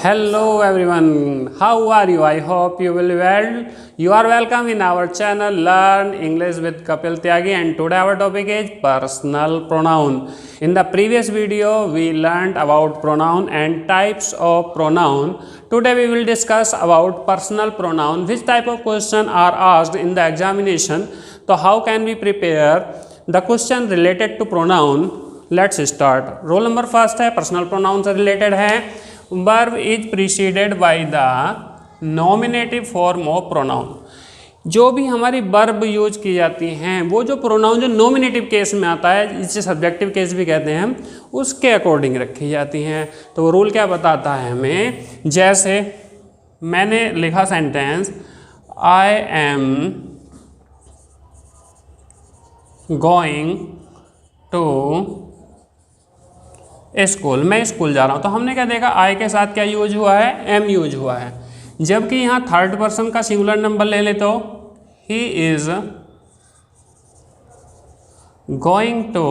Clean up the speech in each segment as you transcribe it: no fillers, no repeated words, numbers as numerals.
Hello everyone, how are you? I hope you will be well. You are welcome in our channel Learn English with Kapil Tyagi, and today our topic is personal pronoun. In the previous video we learned about pronoun and types of pronoun. Today we will discuss about personal pronoun. Which type of question are asked in the examination? So how can we prepare the question related to pronoun? Let's start. Roll number first है personal pronoun से related है. Verb is preceded by the nominative form of pronoun. जो भी हमारी verb use की जाती हैं वो जो प्रोनाउन जो नॉमिनेटिव केस में आता है, जिसे सब्जेक्टिव केस भी कहते हैं हम, उसके अकॉर्डिंग रखी जाती हैं. तो वो रूल क्या बताता है हमें? जैसे मैंने लिखा sentence, I am going to school, मैं स्कूल जा रहा हूँ. तो हमने क्या देखा, आई के साथ क्या यूज हुआ है? एम यूज हुआ है. जबकि यहाँ थर्ड पर्सन का सिंगुलर नंबर ले ले तो he is going to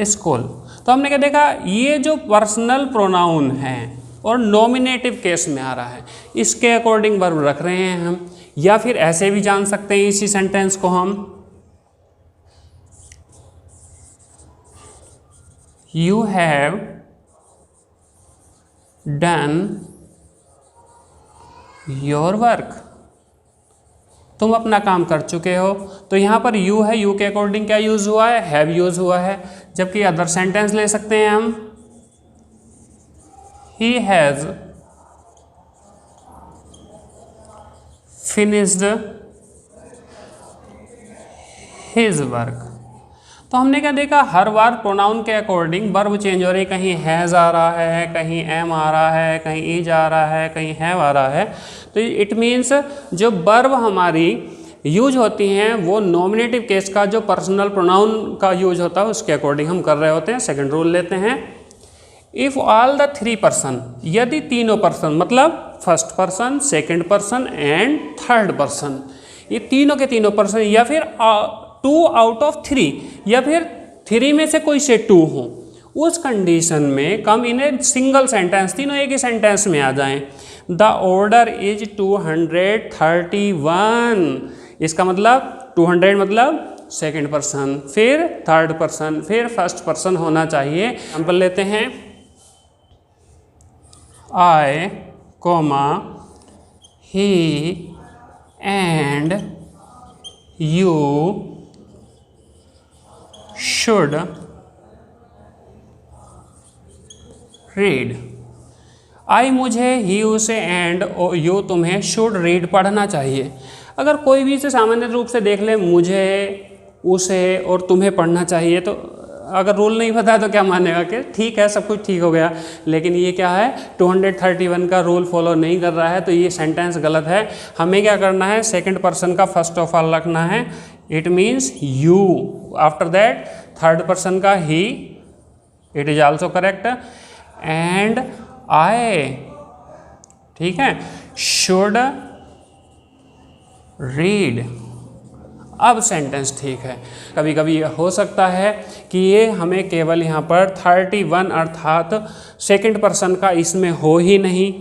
school. तो हमने क्या देखा, ये जो पर्सनल प्रोनाउन है और नॉमिनेटिव केस में आ रहा है, इसके अकॉर्डिंग वर्ब रख रहे हैं हम. या फिर ऐसे भी जान सकते हैं इसी सेंटेंस को हम, You have done your work. तुम अपना काम कर चुके हो. तो यहाँ पर you है, you के अकॉर्डिंग क्या यूज हुआ है? have यूज हुआ है. जबकि अदर सेंटेंस ले सकते हैं हम, he has finished his work. तो हमने क्या देखा, हर बार प्रोनाउन के अकॉर्डिंग वर्ब चेंज हो रही है. कहीं हैज़ आ रहा है, कहीं एम आ रहा है, कहीं इज आ रहा है, कहीं हैव आ रहा है. तो इट मीन्स जो वर्ब हमारी यूज होती हैं वो नॉमिनेटिव केस का जो पर्सनल प्रोनाउन का यूज होता है उसके अकॉर्डिंग हम कर रहे होते हैं. सेकंड रूल लेते हैं, if all the three person, यदि तीनों पर्सन मतलब first person, second person and third person, ये तीनों के तीनों पर्सन, या फिर 2 आउट ऑफ 3, या फिर 3 में से कोई से 2 हो, उस कंडीशन में कम इन ए सिंगल सेंटेंस, तीनों एक ही सेंटेंस में आ जाएं. The order is 231. इसका मतलब 200 मतलब सेकंड पर्सन, फिर थर्ड पर्सन, फिर फर्स्ट पर्सन होना चाहिए. एग्जाम्पल लेते हैं, I comma he and you should read. I मुझे, ही उसे, एंड यू तुम्हें, शुड रीड पढ़ना चाहिए. अगर कोई भी इसे सामान्य रूप से देख ले, मुझे, उसे और तुम्हें पढ़ना चाहिए, तो अगर रूल नहीं पता है तो क्या मानेगा कि ठीक है सब कुछ ठीक हो गया. लेकिन ये क्या है, 231 का रूल फॉलो नहीं कर रहा है, तो ये सेंटेंस गलत है. हमें क्या करना है, सेकंड पर्सन का फर्स्ट ऑफ ऑल रखना है, it means you. After that third person का he, it is also correct, and I, ठीक है, शुड रीड. अब सेंटेंस ठीक है. कभी कभी हो सकता है कि ये हमें केवल यहाँ पर 31 अर्थात सेकंड पर्सन का इसमें हो ही नहीं,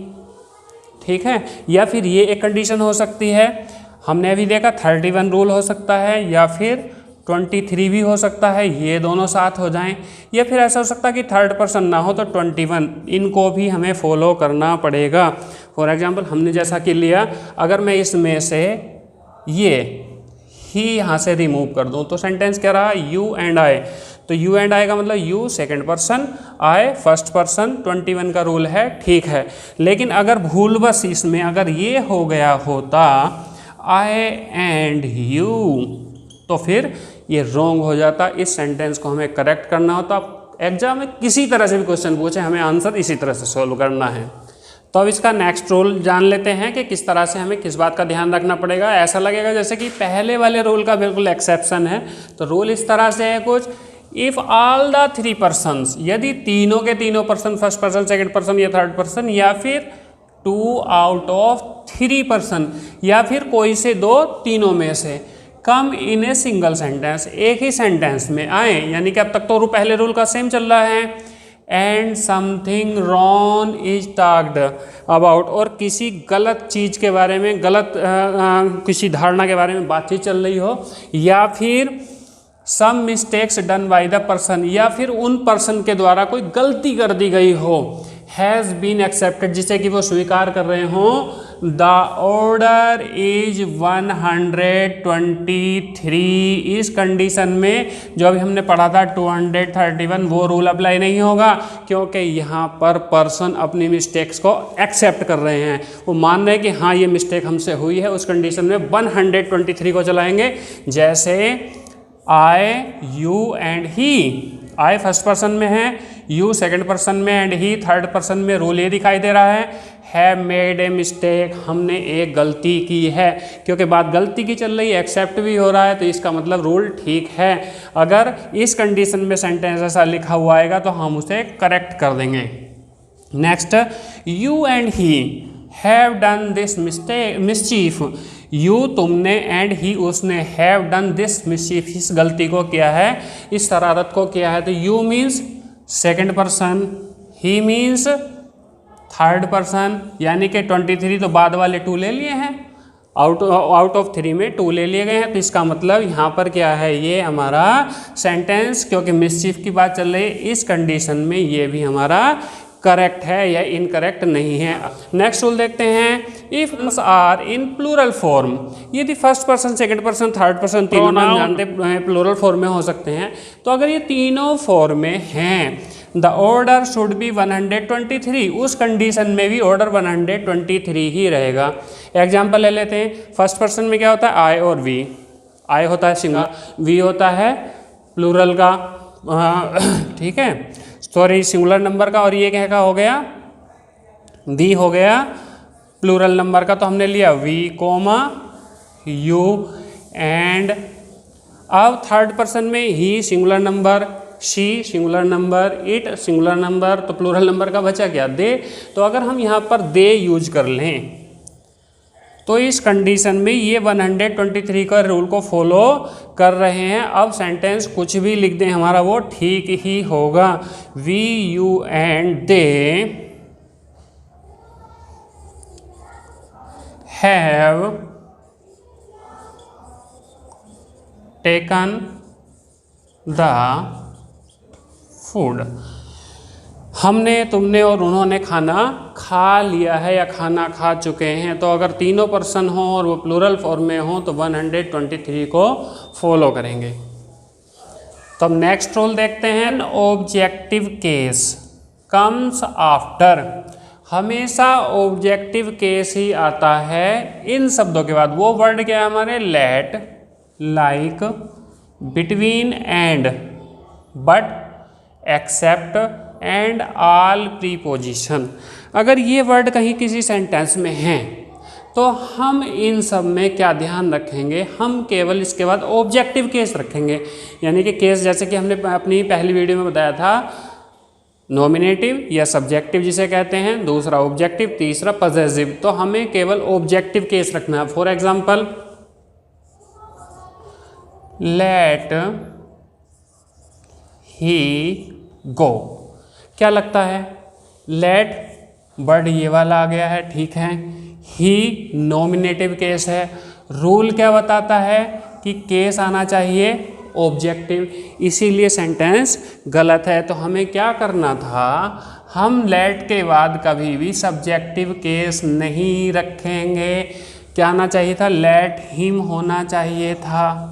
ठीक है. या फिर ये एक कंडीशन हो सकती है, हमने अभी देखा 31 रूल हो सकता है, या फिर 23 भी हो सकता है, ये दोनों साथ हो जाएं. या फिर ऐसा हो सकता है कि थर्ड पर्सन ना हो तो 21, इनको भी हमें फॉलो करना पड़ेगा. फॉर एग्जांपल हमने जैसा कि लिया, अगर मैं इसमें से ये ही यहाँ से रिमूव कर दूँ तो सेंटेंस क्या रहा, यू एंड आई. तो यू एंड आई का मतलब you second person, I first person, 21 का रूल है, ठीक है. लेकिन अगर भूलवश इसमें अगर ये हो गया होता आई एंड यू, तो फिर ये रॉन्ग हो जाता. इस सेंटेंस को हमें करेक्ट करना होता. एग्जाम में किसी तरह से भी क्वेश्चन पूछे, हमें आंसर इसी तरह से सॉल्व करना है. तो अब इसका नेक्स्ट रूल जान लेते हैं कि किस तरह से हमें किस बात का ध्यान रखना पड़ेगा. ऐसा लगेगा जैसे कि पहले वाले रूल का बिल्कुल एक्सेप्शन है. तो रूल इस तरह से है कुछ, इफ़ ऑल द 3 पर्सन्स, यदि तीनों के तीनों person, first person, second person या थर्ड पर्सन, या फिर 2 आउट ऑफ 3 पर्सन, या फिर कोई से 2 तीनों में से, कम इन ए सिंगल सेंटेंस, एक ही सेंटेंस में आए, यानी कि अब तक तो पहले रूल का सेम चल रहा है, and something wrong is talked about, और किसी गलत चीज़ के बारे में, गलत किसी धारणा के बारे में बातचीत चल रही हो, या फिर some mistakes done by the person, या फिर उन पर्सन के द्वारा कोई गलती कर दी गई हो, हैज़ बीन एक्सेप्टेड, जिसे कि वो स्वीकार कर रहे हों, द ऑर्डर इज 123, इस कंडीशन में जो अभी हमने पढ़ा था 231 वो रूल अप्लाई नहीं होगा, क्योंकि यहाँ पर पर्सन अपनी मिस्टेक्स को एक्सेप्ट कर रहे हैं, वो मान रहे हैं कि हाँ ये मिस्टेक हमसे हुई है। उस कंडीशन में 123 को चलाएंगे। जैसे I, you and he, I first person में है, यू सेकंड पर्सन में एंड ही थर्ड पर्सन में। रूल ये दिखाई दे रहा है, हैव मेड ए मिस्टेक, हमने एक गलती की है, क्योंकि बात गलती की चल रही है, एक्सेप्ट भी हो रहा है, तो इसका मतलब रूल ठीक है। अगर इस कंडीशन में सेंटेंस ऐसा लिखा हुआ आएगा तो हम उसे करेक्ट कर देंगे। Next, you and he have done this mischief, you तुमने एंड ही उसने, हैव डन दिस मिस्चीफ इस गलती को किया है, इस शरारत को किया है। तो you means second person, he means third person, यानी कि 23 तो बाद वाले 2 ले लिए हैं, आउट ऑफ 3 में 2 ले लिए गए हैं। तो इसका मतलब यहाँ पर क्या है, ये हमारा सेंटेंस, क्योंकि मिस्चीफ की बात चल रही है, इस कंडीशन में ये भी हमारा करेक्ट है या इनकरेक्ट नहीं है। नेक्स्ट रूल देखते हैं, if are in plural form, यदि first person, second person, third person तीनों नाम जानते हैं प्लूरल फॉर्म में हो सकते हैं, तो अगर ये तीनों फॉर्म में हैं, द ऑर्डर शुड बी 123, उस कंडीशन में भी ऑर्डर 123 ही रहेगा। एग्जाम्पल ले लेते हैं, फर्स्ट पर्सन में क्या होता है, आई और वी, आई होता है सिंगल, वी होता है प्लूरल का, ठीक है, सॉरी सिंगुलर नंबर का, और ये क्या का हो गया, वी हो गया प्लूरल नंबर का। तो हमने लिया वी कोमा यू, एंड अब थर्ड पर्सन में he singular number, she singular number, it singular number, तो प्लूरल नंबर का बचा क्या, दे। तो अगर हम यहाँ पर दे यूज कर लें तो इस कंडीशन में ये 123 का रूल को फॉलो कर रहे हैं। अब सेंटेंस कुछ भी लिख दें हमारा वो ठीक ही होगा। We, you and they have taken the food, हमने, तुमने और उन्होंने खाना खा लिया है या खाना खा चुके हैं। तो अगर तीनों पर्सन हों और वो प्लूरल फॉर्म में हों तो 123 को फॉलो करेंगे। तो अब नेक्स्ट रूल देखते हैं, ऑब्जेक्टिव केस कम्स आफ्टर, हमेशा ऑब्जेक्टिव केस ही आता है इन शब्दों के बाद। वो वर्ड क्या है हमारे, let, like, between and, but, except and all preposition. अगर ये वर्ड कहीं किसी सेंटेंस में हैं तो हम इन सब में क्या ध्यान रखेंगे, हम केवल इसके बाद ऑब्जेक्टिव केस रखेंगे। यानी कि केस जैसे कि हमने अपनी पहली वीडियो में बताया था, नॉमिनेटिव या सब्जेक्टिव जिसे कहते हैं, दूसरा ऑब्जेक्टिव, तीसरा पॉसेसिव। तो हमें केवल ऑब्जेक्टिव केस रखना है। फॉर एग्जाम्पल, लेट ही गो, क्या लगता है, लेट वर्ड ये वाला आ गया है, ठीक है। ही नॉमिनेटिव केस है। रूल क्या बताता है कि केस आना चाहिए ऑब्जेक्टिव, इसीलिए सेंटेंस गलत है। तो हमें क्या करना था, हम लेट के बाद कभी भी सब्जेक्टिव केस नहीं रखेंगे। क्या आना चाहिए था, लेट हिम होना चाहिए था,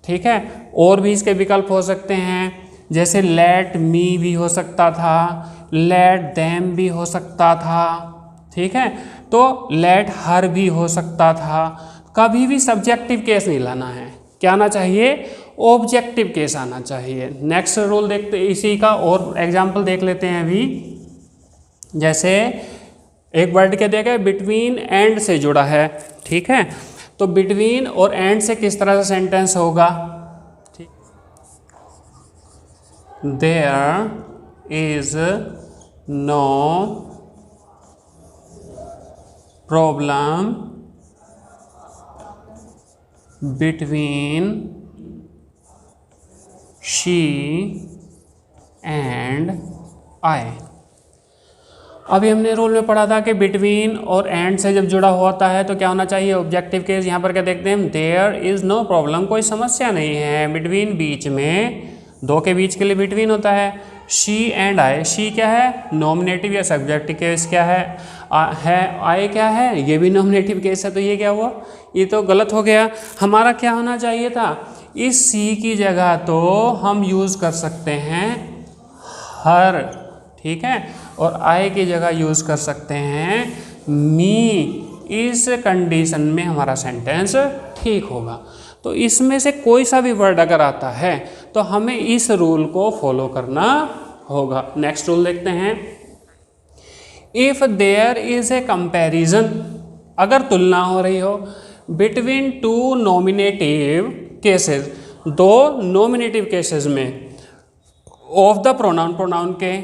ठीक है। और भी इसके विकल्प हो सकते हैं, जैसे लेट मी भी हो सकता था, लेट देम भी हो सकता था, ठीक है। तो लेट हर भी हो सकता था। कभी भी सब्जेक्टिव केस नहीं लाना है, क्या आना चाहिए, ऑब्जेक्टिव केस आना चाहिए। नेक्स्ट रूल देखते इसी का और एग्जाम्पल देख लेते हैं अभी। जैसे एक वर्ड क्या दिया गया, बिटवीन एंड से जुड़ा है, ठीक है। तो बिटवीन और एंड से किस तरह से सेंटेंस होगा, There is no problem between she and आए। अभी हमने रूल में पढ़ा था कि बिटवीन और एंड से जब जुड़ा होता है तो क्या होना चाहिए, ऑब्जेक्टिव केस। यहाँ पर क्या देखते हैं हम, देयर इज़ नो प्रॉब्लम, कोई समस्या नहीं है। बिटवीन बीच में, दो के बीच के लिए बिटवीन होता है। शी एंड आई, शी क्या है, नॉमिनेटिव या सब्जेक्टिव केस क्या है, आई क्या है, ये भी नॉमिनेटिव केस है। तो ये क्या हुआ, ये तो गलत हो गया। हमारा क्या होना चाहिए था, इस सी की जगह तो हम यूज़ कर सकते हैं हर, ठीक है, और आई की जगह यूज़ कर सकते हैं मी। इस कंडीशन में हमारा सेंटेंस ठीक होगा। तो इसमें से कोई सा भी वर्ड अगर आता है तो हमें इस रूल को फॉलो करना होगा। नेक्स्ट रूल देखते हैं, if there is a comparison, अगर तुलना हो रही हो बिटवीन टू नॉमिनेटिव केसेस, दो नॉमिनेटिव केसेस में, ऑफ द प्रोनाउन, प्रोनाउन के,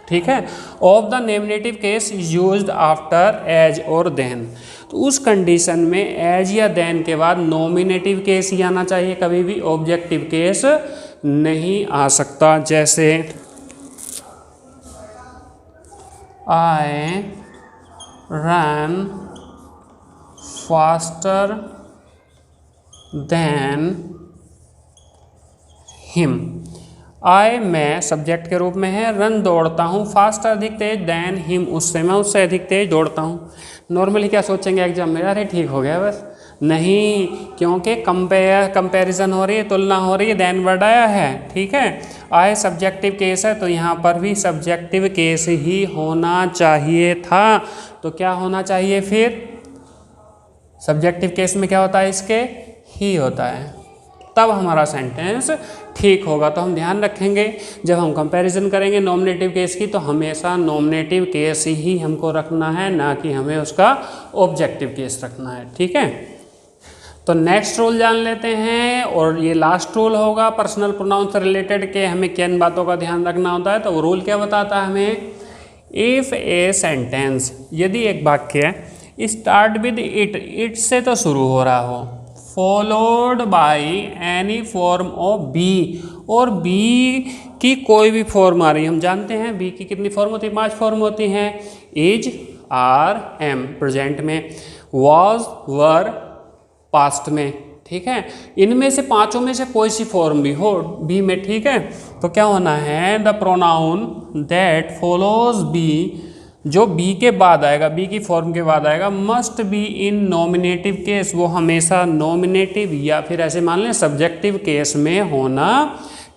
ठीक है, of the nominative case used after as और देन, तो उस कंडीशन में एज या देन के बाद नॉमिनेटिव केस ही आना चाहिए, कभी भी ऑब्जेक्टिव केस नहीं आ सकता। जैसे I run faster than him, I मैं सब्जेक्ट के रूप में है, रन दौड़ता हूँ, फास्ट अधिक तेज, देन हिम उससे, मैं उससे अधिक तेज दौड़ता हूँ। नॉर्मली क्या सोचेंगे एग्जाम में, अरे ठीक हो गया बस, नहीं, क्योंकि कंपैरिजन हो रही है, तुलना हो रही है, देन वर्ड आया है, ठीक है। आई सब्जेक्टिव केस है तो यहाँ पर भी सब्जेक्टिव केस ही होना चाहिए था। तो क्या होना चाहिए फिर, सब्जेक्टिव केस में क्या होता है, इसके ही होता है, तब हमारा सेंटेंस ठीक होगा। तो हम ध्यान रखेंगे जब हम कंपैरिजन करेंगे नॉमिनेटिव केस की, तो हमेशा नॉमिनेटिव केस ही हमको रखना है, ना कि हमें उसका ऑब्जेक्टिव केस रखना है, ठीक है। तो नेक्स्ट रूल जान लेते हैं, और ये लास्ट रूल होगा पर्सनल प्रोनाउन से रिलेटेड के हमें किन बातों का ध्यान रखना होता है। तो वो रूल क्या बताता है हमें, इफ़ ए सेंटेंस, यदि एक वाक्य स्टार्ट विद इट, इट से तो शुरू हो रहा हो, followed by any form of be, और बी की कोई भी फॉर्म आ रही है। हम जानते हैं बी की कितनी फॉर्म होती है, 5 फॉर्म होती हैं, इज, आर, एम प्रेजेंट में, वॉज, वर पास्ट में, ठीक है। इनमें से पांचों में से कोई सी फॉर्म भी हो बी में, ठीक है, तो क्या होना है, the pronoun that follows be, जो बी के बाद आएगा, बी की फॉर्म के बाद आएगा, must be in nominative case, वो हमेशा नॉमिनेटिव या फिर ऐसे मान लें सब्जेक्टिव केस में होना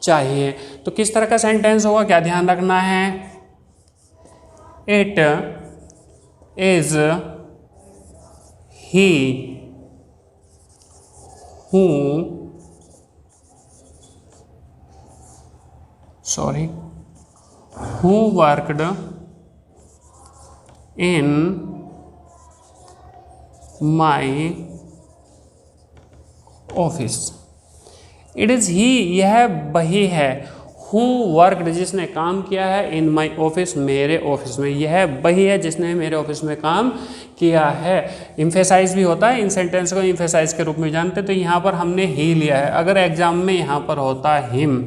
चाहिए। तो किस तरह का सेंटेंस होगा, क्या ध्यान रखना है, it is he who, sorry, who worked in my office. It is he, यह वही है, हु वर्कड, जिसने काम किया है, इन माई ऑफिस, मेरे ऑफिस में, यह वही है जिसने मेरे ऑफिस में काम किया है। इम्फेसाइज भी होता है, इन सेंटेंस को इम्फेसाइज के रूप में जानते, तो यहाँ पर हमने ही लिया है। अगर एग्जाम में यहाँ पर होता हिम,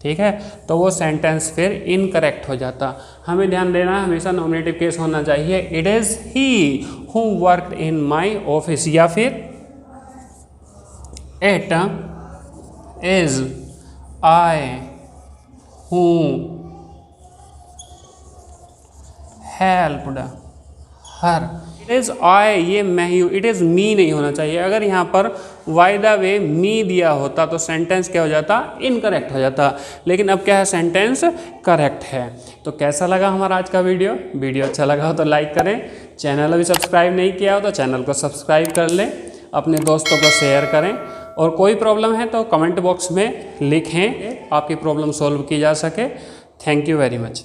ठीक है, तो वो सेंटेंस फिर इनकरेक्ट हो जाता। हमें ध्यान देना है, हमेशा नॉमिनेटिव केस होना चाहिए, it is he who worked in my office, या फिर it is I who helped her. It is I, ये मैं ही हूँ, इट इज़ मी नहीं होना चाहिए। अगर यहाँ पर बाय द वे मी दिया होता तो सेंटेंस क्या हो जाता, इनकरेक्ट हो जाता, लेकिन अब क्या है, सेंटेंस करेक्ट है। तो कैसा लगा हमारा आज का वीडियो अच्छा लगा हो तो लाइक करें, चैनल अभी सब्सक्राइब नहीं किया हो तो चैनल को सब्सक्राइब कर लें, अपने दोस्तों को शेयर करें, और कोई प्रॉब्लम है तो कमेंट बॉक्स में लिखें, आपकी प्रॉब्लम सॉल्व की जा सके। Thank you very much.